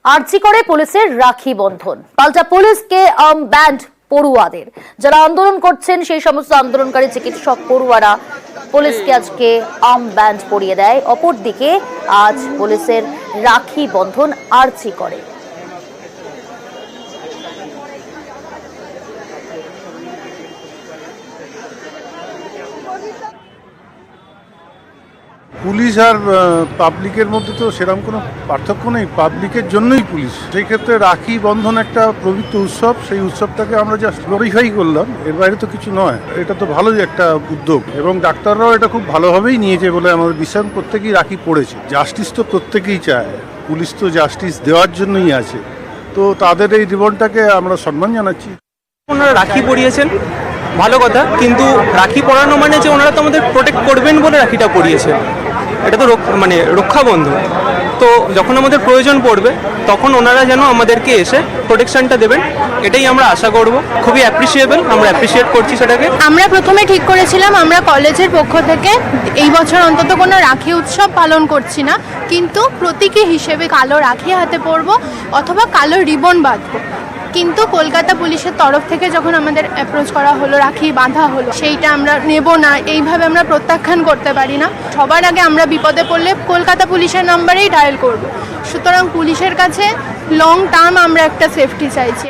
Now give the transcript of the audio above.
আরজি করে পুলিশের রাখি বন্ধন, পাল্টা পুলিশকে ব্যান্ড পড়ুয়াদের। যারা আন্দোলন করছেন সেই সমস্ত আন্দোলনকারী চিকিৎসক পড়ুয়ারা পুলিশকে আজকে ব্যান্ড পরিয়ে দেয়। অপরদিকে আজ পুলিশের রাখি বন্ধন আরজি করে। পুলিশ আর পাবলিকের মধ্যে তো সেরকম কোনো পার্থক্য নেই, পাবলিকের জন্যই পুলিশ। সেই ক্ষেত্রে রাখি বন্ধন একটা পবিত্র উৎসব, সেই উৎসবটাকে আমরা জাস্ট গ্লোরিফাই করলাম, এর বাইরে তো কিছু নয়। এটা তো ভালোই একটা উদ্যোগ এবং ডাক্তাররাও এটা খুব ভালোভাবেই নিয়েছে বলে আমাদের বিশ্বাস। প্রত্যেকেই রাখি পড়েছে, জাস্টিস তো প্রত্যেকেই চায়, পুলিশ তো জাস্টিস দেওয়ার জন্যই আছে, তো তাদের এই জীবনটাকে আমরা সম্মান জানাচ্ছি। ওনারা রাখি পরিয়েছেন, ভালো কথা, কিন্তু রাখি পরানো মানে যে ওনারা তো আমাদের প্রোটেক্ট করবেন বলে রাখিটা পরিয়েছেন, এটা তো রক্ষাবন্ধন। তো যখন আমাদের প্রয়োজন পড়বে তখন ওনারা যেন আমাদেরকে এসে প্রোটেকশনটা দেবেন, এটাই আমরা আশা করব। খুবই অ্যাপ্রিসিয়েবল, আমরা অ্যাপ্রিসিয়েট করছি সেটাকে। আমরা প্রথমে ঠিক করেছিলাম আমরা কলেজের পক্ষ থেকে এই বছর অন্তত কোনো রাখি উৎসব পালন করছি না, কিন্তু প্রতীকী হিসেবে কালো রাখি হাতে পরবো অথবা কালো রিবন বাঁধবো। কিন্তু কলকাতা পুলিশের তরফ থেকে যখন আমাদের অ্যাপ্রোচ করা হলো, রাখি বাঁধা হলো, সেইটা আমরা নেব না, এইভাবে আমরা প্রত্যাখ্যান করতে পারি না। সবার আগে আমরা বিপদে পড়লে কলকাতা পুলিশের নাম্বারেই ডায়াল করব। সুতরাং পুলিশের কাছে লং টার্ম আমরা একটা সেফটি চাইছি।